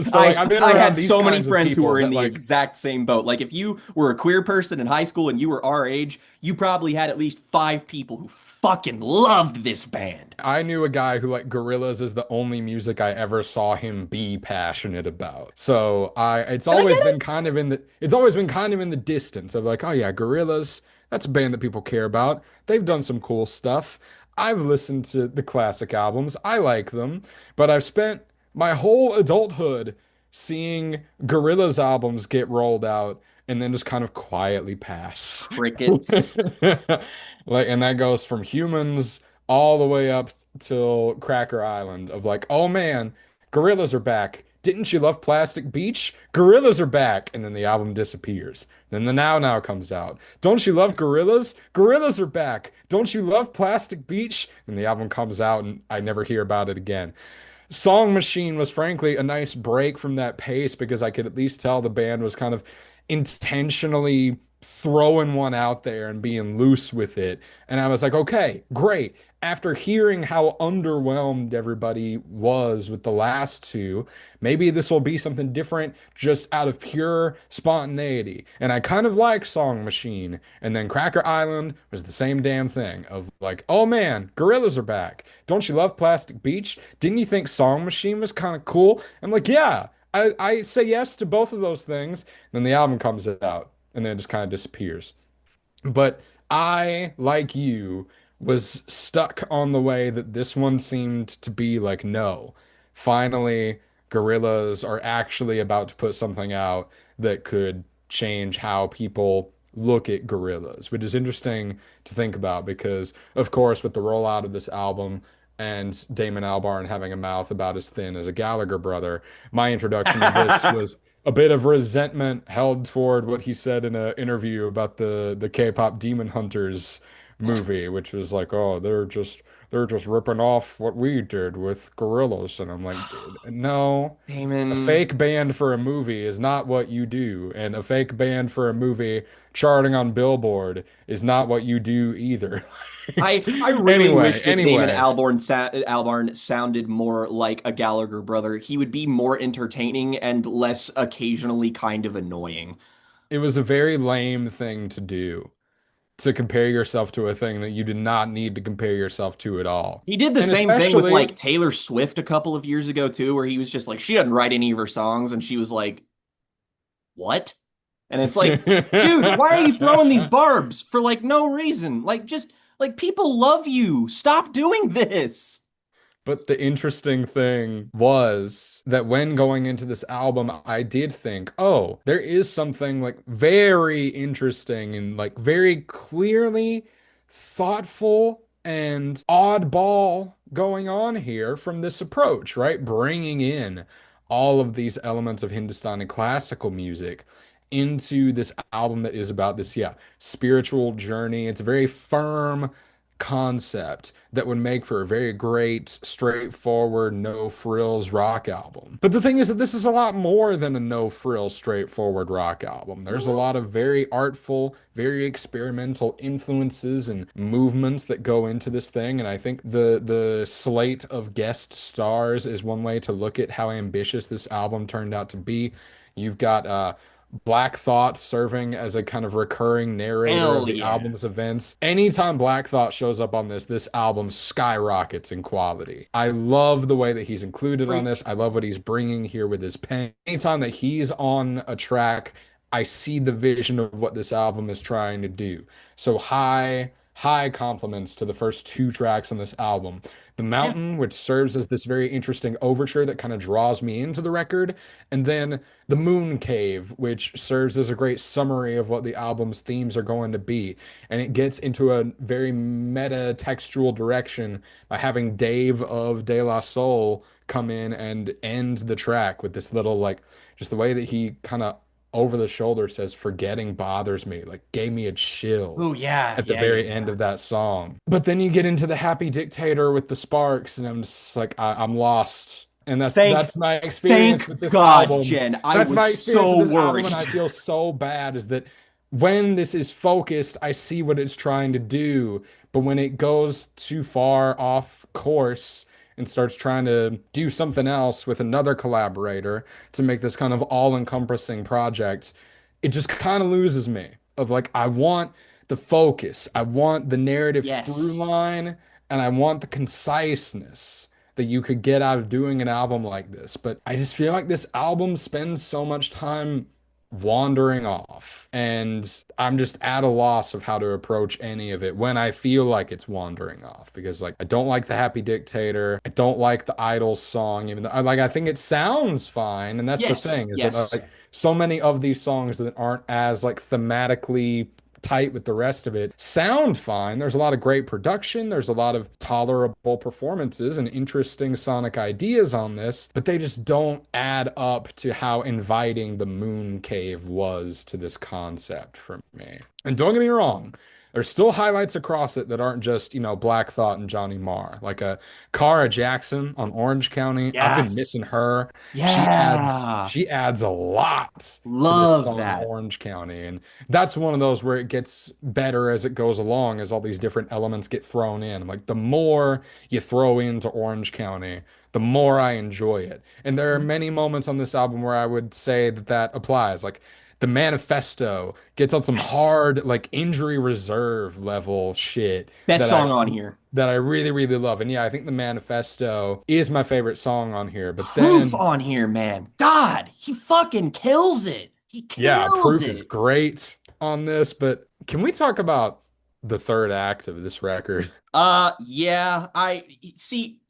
so like I've been I around had these so many kinds of friends who people were in that the like exact same boat. Like if you were a queer person in high school and you were our age, you probably had at least five people who fucking loved this band. I knew a guy who like Gorillaz is the only music I ever saw him be passionate about. So I it's And I always get been it. kind of in the it's always been kind of in the distance of like, oh yeah, Gorillaz, that's a band that people care about. They've done some cool stuff. I've listened to the classic albums. I like them, but I've spent my whole adulthood seeing Gorillaz albums get rolled out and then just kind of quietly pass. Crickets. Like, and that goes from Humans all the way up till Cracker Island of like, oh man, Gorillaz are back. Didn't you love Plastic Beach? Gorillaz are back. And then the album disappears. Then the Now Now comes out. Don't you love Gorillaz? Gorillaz are back. Don't you love Plastic Beach? And the album comes out and I never hear about it again. Song Machine was frankly a nice break from that pace because I could at least tell the band was kind of intentionally throwing one out there and being loose with it. And I was like, okay, great. After hearing how underwhelmed everybody was with the last two, maybe this will be something different just out of pure spontaneity. And I kind of like Song Machine. And then Cracker Island was the same damn thing of like, oh man, Gorillaz are back. Don't you love Plastic Beach? Didn't you think Song Machine was kind of cool? I'm like, yeah, I say yes to both of those things. Then the album comes out, and then it just kind of disappears. But I, like you, was stuck on the way that this one seemed to be like, no, finally, Gorillaz are actually about to put something out that could change how people look at Gorillaz, which is interesting to think about because, of course, with the rollout of this album and Damon Albarn having a mouth about as thin as a Gallagher brother, my introduction to this was a bit of resentment held toward what he said in an interview about the K-pop Demon Hunters movie, which was like, oh, they're just ripping off what we did with Gorillaz, and I'm like, dude, no. A Damon. fake band for a movie is not what you do, and a fake band for a movie charting on Billboard is not what you do either. I really Anyway, wish that Damon anyway, Albarn sounded more like a Gallagher brother. He would be more entertaining and less occasionally kind of annoying. it was a very lame thing to do, to compare yourself to a thing that you did not need to compare yourself to at all. He did the And same thing with especially, like Taylor Swift a couple of years ago too, where he was just like, she doesn't write any of her songs, and she was like, what? And it's like, dude, why are you throwing these barbs for like no reason? Like just like people love you. Stop doing this. but the interesting thing was that when going into this album, I did think, oh, there is something like very interesting and like very clearly thoughtful and oddball going on here from this approach, right? Bringing in all of these elements of Hindustani classical music into this album that is about this, yeah, spiritual journey. It's a very firm concept that would make for a very great, straightforward, no frills rock album. But the thing is that this is a lot more than a no frills, straightforward rock album. There's a lot of very artful, very experimental influences and movements that go into this thing. And I think the slate of guest stars is one way to look at how ambitious this album turned out to be. You've got Black Thought serving as a kind of recurring narrator of Hell the yeah. album's events. Anytime Black Thought shows up on this album skyrockets in quality. I love the way that he's included on this. Preach. I love what he's bringing here with his pen. Anytime that he's on a track, I see the vision of what this album is trying to do. So high compliments to the first two tracks on this album. The Yeah. Mountain, which serves as this very interesting overture that kind of draws me into the record, and then The Moon Cave, which serves as a great summary of what the album's themes are going to be. And it gets into a very meta textual direction by having Dave of De La Soul come in and end the track with this little, like, just the way that he kind of over the shoulder says, "Forgetting bothers me," like gave me a chill Oh yeah, at the yeah, yeah, very end yeah. of that song. But then you get into the Happy Dictator with the Sparks, and I'm just like, I'm lost. And that's Thank that's my experience thank with this God, album. Jen. I That's was my experience with so this album, and I worried. feel so bad is that when this is focused, I see what it's trying to do. But when it goes too far off course and starts trying to do something else with another collaborator to make this kind of all-encompassing project, it just kind of loses me. Of like, I want the focus, I want the narrative through Yes. line, and I want the conciseness that you could get out of doing an album like this. But I just feel like this album spends so much time wandering off, and I'm just at a loss of how to approach any of it when I feel like it's wandering off. Because like I don't like the Happy Dictator, I don't like the Idols song, even though I think it sounds fine, and that's the Yes. thing is that Yes. like so many of these songs that aren't as like thematically tight with the rest of it sound fine. There's a lot of great production, there's a lot of tolerable performances and interesting sonic ideas on this, but they just don't add up to how inviting the Moon Cave was to this concept for me. And don't get me wrong, there's still highlights across it that aren't just, Black Thought and Johnny Marr. Like a Cara Jackson on Orange County. I've been Yes. missing her. She adds Yeah. she adds a lot to this Love song that. Orange County. And that's one of those where it gets better as it goes along, as all these different elements get thrown in. Like the more you throw into Orange County, the more I enjoy it. And there are Mhm. many moments on this album where I would say that that applies. Like The Manifesto gets on some Yes. hard, like injury reserve level shit Best that I song on here. that I really, really love. And yeah, I think the Manifesto is my favorite song on here. But Proof then, on here, man. God, he fucking kills it. He yeah, kills Proof is it. great on this. But can we talk about the third act of this record? Yeah, I see.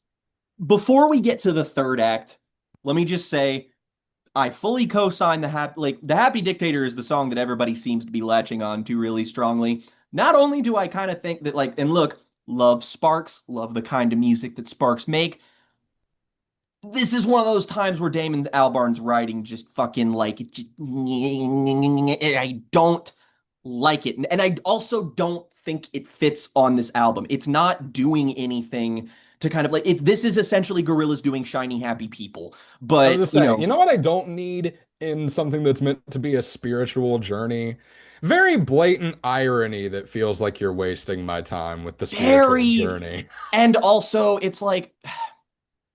Before we get to the third act, let me just say I fully co-sign the Happy Dictator is the song that everybody seems to be latching on to really strongly. Not only do I kind of think that and look, love Sparks, love the kind of music that Sparks make. This is one of those times where Damon Albarn's writing just fucking like it just, I don't like it. And I also don't think it fits on this album. It's not doing anything to kind of like it, this is essentially Gorillaz doing Shiny Happy People. I was But, just saying, you know what I don't need in something that's meant to be a spiritual journey? Very blatant irony that feels like you're wasting my time with the spiritual very journey. and also it's like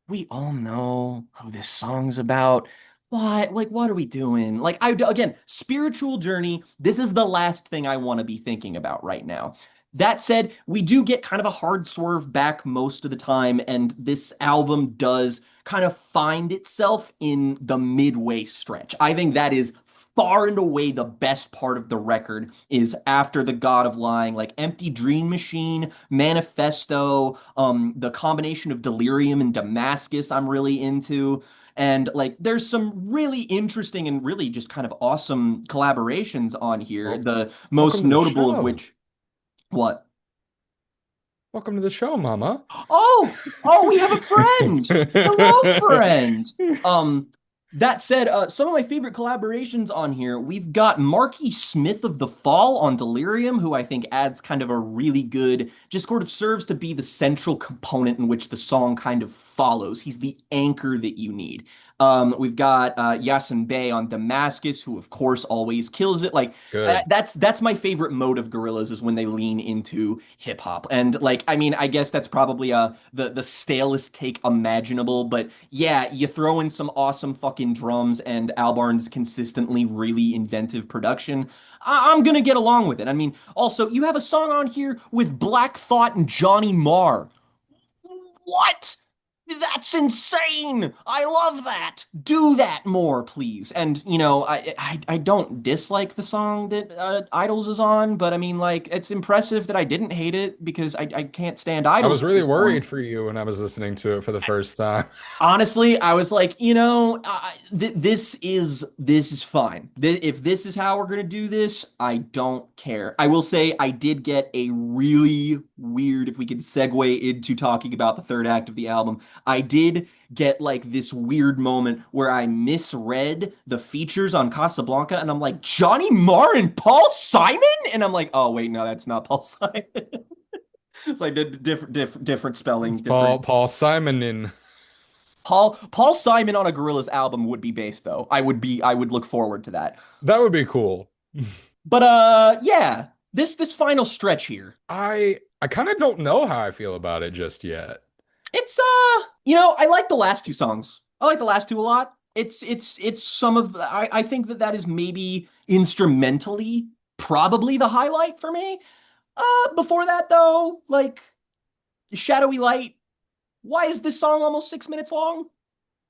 we all know who this song's about. Why? Like, what are we doing? Like, again, spiritual journey. This is the last thing I want to be thinking about right now. That said, we do get kind of a hard swerve back most of the time, and this album does kind of find itself in the midway stretch. I think that is far and away the best part of the record is after the God of Lying, like Empty Dream Machine, Manifesto, the combination of Delirium and Damascus I'm really into. And like there's some really interesting and really just kind of awesome collaborations on here. Well, The welcome most to the notable of show. which what? Welcome to the show, Mama. Oh, we have a friend. Hello, friend. Um, that said, some of my favorite collaborations on here, we've got Marky Smith of The Fall on Delirium, who I think adds kind of a really good, just sort of serves to be the central component in which the song kind of follows. He's the anchor that you need. We've got Yasin Bey on Damascus, who of course always kills it. Like Good. that's my favorite mode of Gorillaz is when they lean into hip hop. And like I mean, I guess that's probably the stalest take imaginable, but yeah, you throw in some awesome fucking drums and Albarn's consistently really inventive production. I'm gonna get along with it. I mean, also you have a song on here with Black Thought and Johnny Marr. What? That's insane. I love that. Do that more, please. And you know, I don't dislike the song that Idols is on, but I mean, like, it's impressive that I didn't hate it because I can't stand I Idols was at really this point. worried for you when I was listening to it for the first time. Honestly, I was like, you know, this is fine. If this is how we're gonna do this, I don't care. I will say I did get a really weird, if we could segue into talking about the third act of the album, I did get like this weird moment where I misread the features on Casablanca, and I'm like, Johnny Marr and Paul Simon, and I'm like, oh wait, no, that's not Paul Simon. It's like different spelling, It's different. Paul Simon in. Paul Simon on a Gorillaz album would be based though. I would look forward to that. That would be cool. But yeah, this final stretch here. I kind of don't know how I feel about it just yet. It's you know, I like the last two songs. I like the last two a lot. It's some of I think that is maybe instrumentally probably the highlight for me. Before that though, like Shadowy Light, why is this song almost 6 minutes long?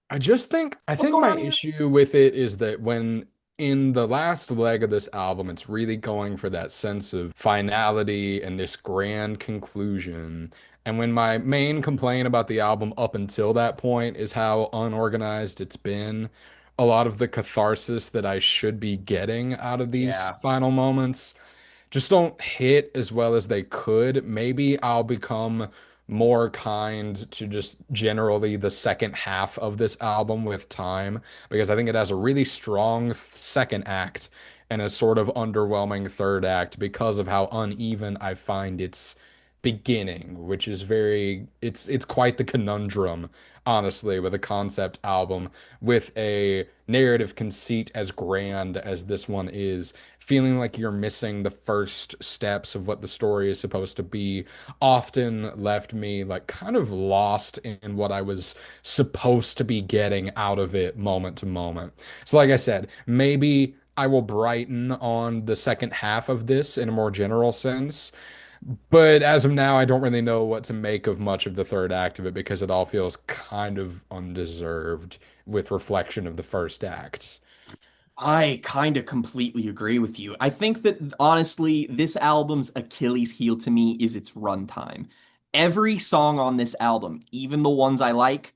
I What's think going my on here? issue with it is that when in the last leg of this album, it's really going for that sense of finality and this grand conclusion. And when my main complaint about the album up until that point is how unorganized it's been, a lot of the catharsis that I should be getting out of these Yeah. final moments just don't hit as well as they could. Maybe I'll become more kind to just generally the second half of this album with time because I think it has a really strong second act and a sort of underwhelming third act because of how uneven I find its beginning, which is very it's quite the conundrum, honestly, with a concept album with a narrative conceit as grand as this one is, feeling like you're missing the first steps of what the story is supposed to be, often left me like kind of lost in what I was supposed to be getting out of it moment to moment. So like I said, maybe I will brighten on the second half of this in a more general sense. But as of now, I don't really know what to make of much of the third act of it because it all feels kind of undeserved with reflection of the first act. I kind of completely agree with you. I think that honestly, this album's Achilles heel to me is its runtime. Every song on this album, even the ones I like,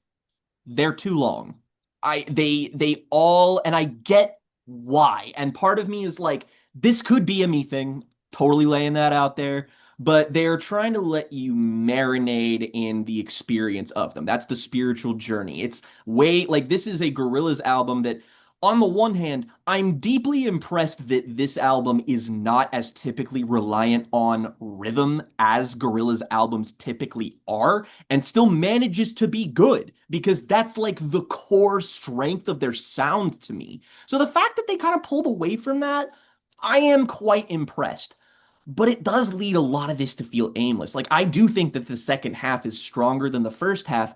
they're too long. They all, and I get why. And part of me is like, this could be a me thing, totally laying that out there. But they're trying to let you marinate in the experience of them. That's the spiritual journey. It's way like this is a Gorillaz album that, on the one hand, I'm deeply impressed that this album is not as typically reliant on rhythm as Gorillaz albums typically are, and still manages to be good because that's like the core strength of their sound to me. So the fact that they kind of pulled away from that, I am quite impressed. But it does lead a lot of this to feel aimless. Like I do think that the second half is stronger than the first half,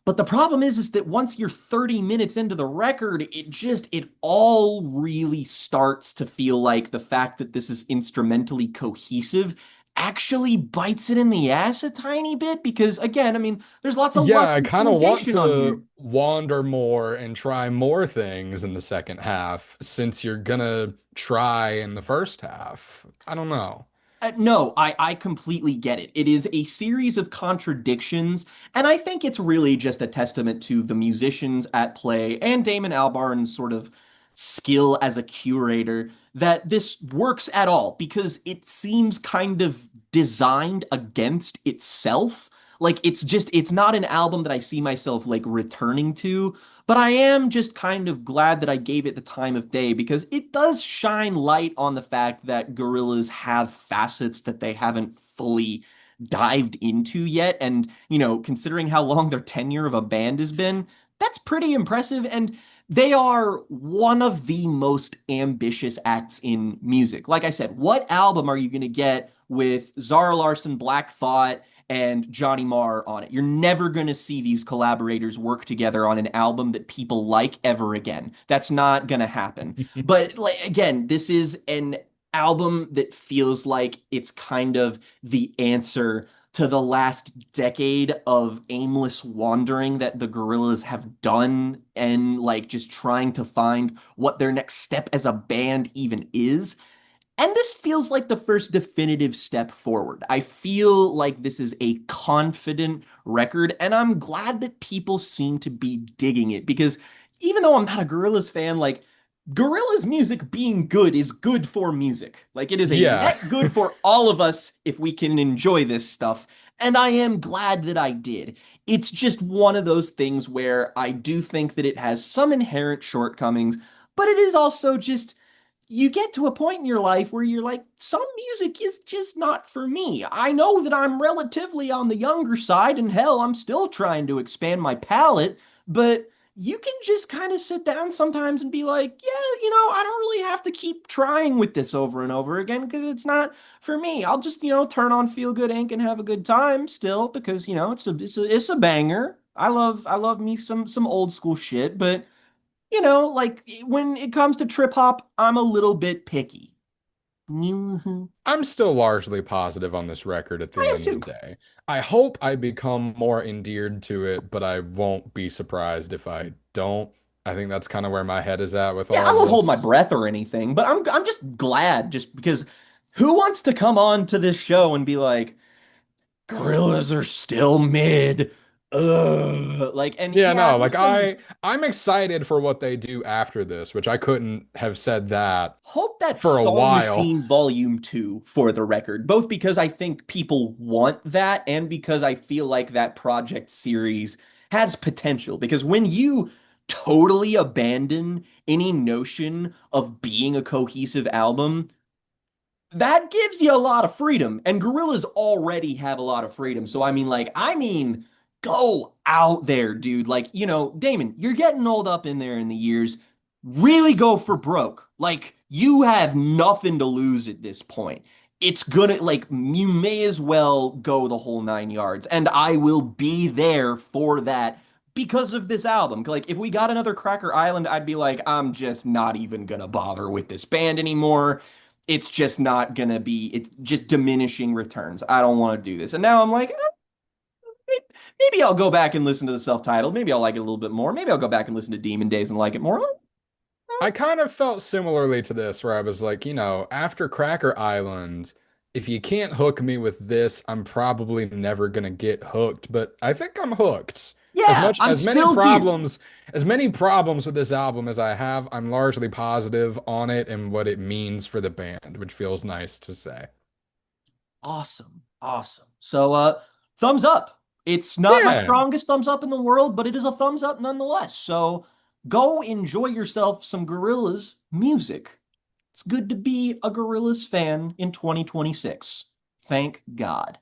but the problem is that once you're 30 minutes into the record, it all really starts to feel like the fact that this is instrumentally cohesive actually bites it in the ass a tiny bit because again, I mean, there's lots of Yeah, lush I kind of want instrumentation on here. to wander more and try more things in the second half since you're gonna try in the first half. I don't know. No, I completely get it. It is a series of contradictions, and I think it's really just a testament to the musicians at play and Damon Albarn's sort of skill as a curator that this works at all because it seems kind of designed against itself. Like it's not an album that I see myself like returning to, but I am just kind of glad that I gave it the time of day because it does shine light on the fact that Gorillaz have facets that they haven't fully dived into yet. And, considering how long their tenure of a band has been, that's pretty impressive. And they are one of the most ambitious acts in music. Like I said, what album are you going to get with Zara Larsson, Black Thought, and Johnny Marr on it? You're never going to see these collaborators work together on an album that people like ever again. That's not going to happen. But like again, this is an album that feels like it's kind of the answer to the last decade of aimless wandering that the Gorillaz have done and like just trying to find what their next step as a band even is. And this feels like the first definitive step forward. I feel like this is a confident record, and I'm glad that people seem to be digging it because even though I'm not a Gorillaz fan, like Gorillaz music being good is good for music. Like it is a Yeah. net good for all of us if we can enjoy this stuff. And I am glad that I did. It's just one of those things where I do think that it has some inherent shortcomings, but it is also just you get to a point in your life where you're like, some music is just not for me. I know that I'm relatively on the younger side, and hell, I'm still trying to expand my palette, but you can just kind of sit down sometimes and be like, yeah, I don't really have to keep trying with this over and over again because it's not for me. I'll just, turn on Feel Good Inc. and have a good time still because, it's a banger. I love me some old school shit, but like when it comes to trip hop, I'm a little bit picky. I I'm still largely positive on this record at the am end of too. the day. I hope I become more endeared to it, but I won't be surprised if I don't. I think that's kind of where my head is at with Yeah, all I of won't hold my this. breath or anything, but I'm just glad just because who wants to come on to this show and be like, Gorillas are still mid. Ugh. Like, and Yeah, yeah, no, there's like some I'm excited for what they do after this, which I couldn't have said that hope that for a Song while. Machine Volume 2 for the record, both because I think people want that and because I feel like that project series has potential. Because when you totally abandon any notion of being a cohesive album, that gives you a lot of freedom. And Gorillas already have a lot of freedom. So I mean, go out there, dude. Like, Damon, you're getting old up in there in the years. Really go for broke. Like, you have nothing to lose at this point. It's gonna like you may as well go the whole 9 yards. And I will be there for that because of this album. Like, if we got another Cracker Island, I'd be like, I'm just not even gonna bother with this band anymore. It's just not gonna be, it's just diminishing returns. I don't want to do this. And now I'm like, maybe I'll go back and listen to the self-titled. Maybe I'll like it a little bit more. Maybe I'll go back and listen to Demon Days and like it more. I kind of felt similarly to this, where I was like, after Cracker Island, if you can't hook me with this, I'm probably never gonna get hooked. But I think I'm hooked. As Yeah, much I'm as many still here. problems, as many problems with this album as I have, I'm largely positive on it and what it means for the band, which feels nice to say. Awesome. Awesome. So, thumbs up. It's not my Yeah. strongest thumbs up in the world, but it is a thumbs up nonetheless. So, go enjoy yourself some Gorillaz music. It's good to be a Gorillaz fan in 2026. Thank God.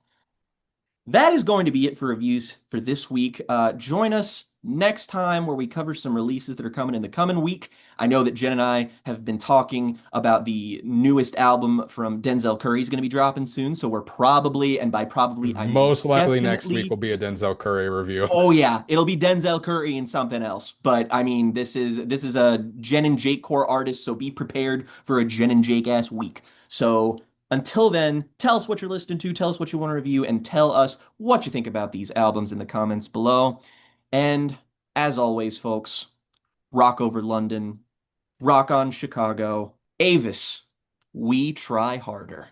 That is going to be it for reviews for this week. Join us next time where we cover some releases that are coming in the coming week. I know that Jen and I have been talking about the newest album from Denzel Curry is going to be dropping soon. So we're probably, and by probably, I mean Most likely next week will definitely. be a Denzel Curry review. Oh yeah, it'll be Denzel Curry and something else. But I mean, this is a Jen and Jake core artist, so be prepared for a Jen and Jake ass week. So until then, tell us what you're listening to, tell us what you want to review, and tell us what you think about these albums in the comments below. And as always, folks, rock over London, rock on Chicago, Avis, we try harder.